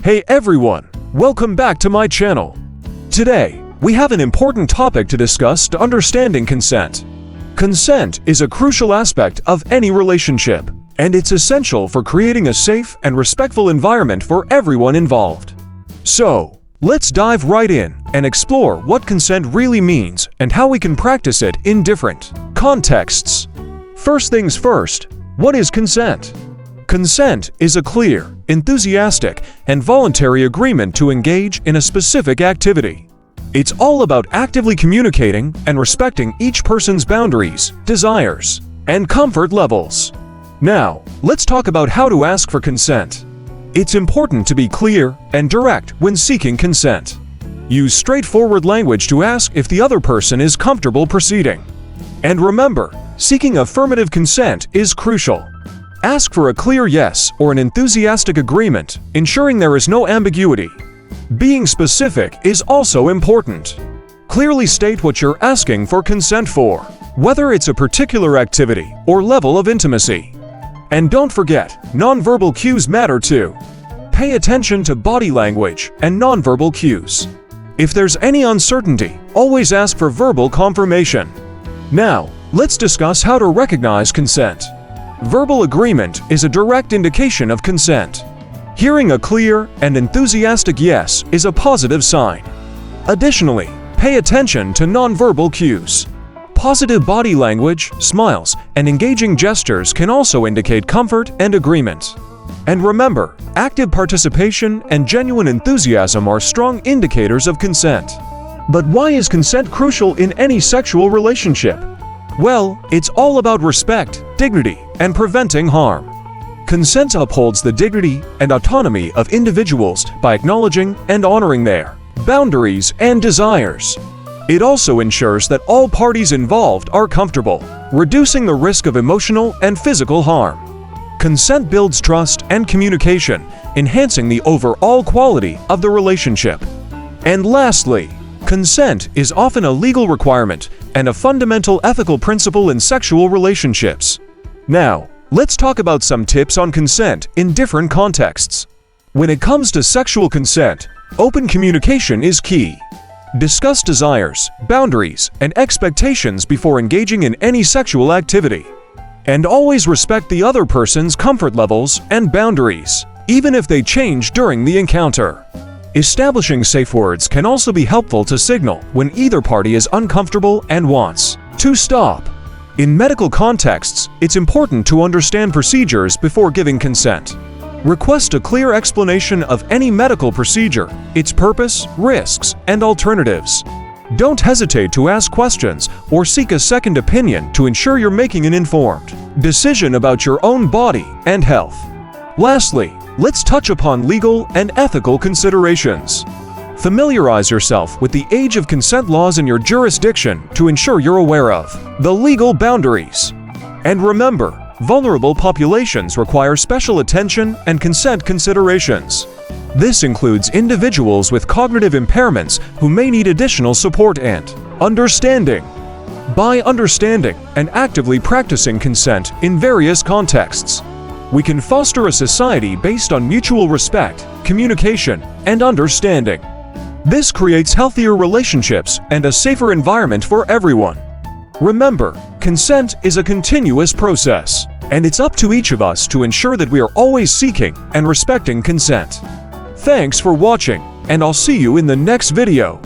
Hey everyone, welcome back to my channel. Today, we have an important topic to discuss to understanding consent. Consent is a crucial aspect of any relationship, and it's essential for creating a safe and respectful environment for everyone involved. So, let's dive right in and explore what consent really means and how we can practice it in different contexts. First things first, what is consent? Consent is a clear, enthusiastic, and voluntary agreement to engage in a specific activity. It's all about actively communicating and respecting each person's boundaries, desires, and comfort levels. Now, let's talk about how to ask for consent. It's important to be clear and direct when seeking consent. Use straightforward language to ask if the other person is comfortable proceeding. And remember, seeking affirmative consent is crucial. Ask for a clear yes or an enthusiastic agreement, ensuring there is no ambiguity. Being specific is also important. Clearly state what you're asking for consent for, whether it's a particular activity or level of intimacy. And don't forget, nonverbal cues matter too. Pay attention to body language and nonverbal cues. If there's any uncertainty, always ask for verbal confirmation. Now, let's discuss how to recognize consent. Verbal agreement is a direct indication of consent. Hearing a clear and enthusiastic yes is a positive sign. Additionally, pay attention to nonverbal cues. Positive body language, smiles, and engaging gestures can also indicate comfort and agreement. And remember, active participation and genuine enthusiasm are strong indicators of consent. But why is consent crucial in any sexual relationship? Well, it's all about respect, dignity, and preventing harm. Consent upholds the dignity and autonomy of individuals by acknowledging and honoring their boundaries and desires. It also ensures that all parties involved are comfortable, reducing the risk of emotional and physical harm. Consent builds trust and communication, enhancing the overall quality of the relationship. And lastly, consent is often a legal requirement and a fundamental ethical principle in sexual relationships. Now, let's talk about some tips on consent in different contexts. When it comes to sexual consent, open communication is key. Discuss desires, boundaries, and expectations before engaging in any sexual activity. And always respect the other person's comfort levels and boundaries, even if they change during the encounter. Establishing safe words can also be helpful to signal when either party is uncomfortable and wants to stop. In medical contexts, it's important to understand procedures before giving consent. Request a clear explanation of any medical procedure, its purpose, risks, and alternatives. Don't hesitate to ask questions or seek a second opinion to ensure you're making an informed decision about your own body and health. Lastly, let's touch upon legal and ethical considerations. Familiarize yourself with the age of consent laws in your jurisdiction to ensure you're aware of the legal boundaries. And remember, vulnerable populations require special attention and consent considerations. This includes individuals with cognitive impairments who may need additional support and understanding. By understanding and actively practicing consent in various contexts, we can foster a society based on mutual respect, communication, and understanding. This creates healthier relationships and a safer environment for everyone. Remember, consent is a continuous process, and it's up to each of us to ensure that we are always seeking and respecting consent. Thanks for watching, and I'll see you in the next video.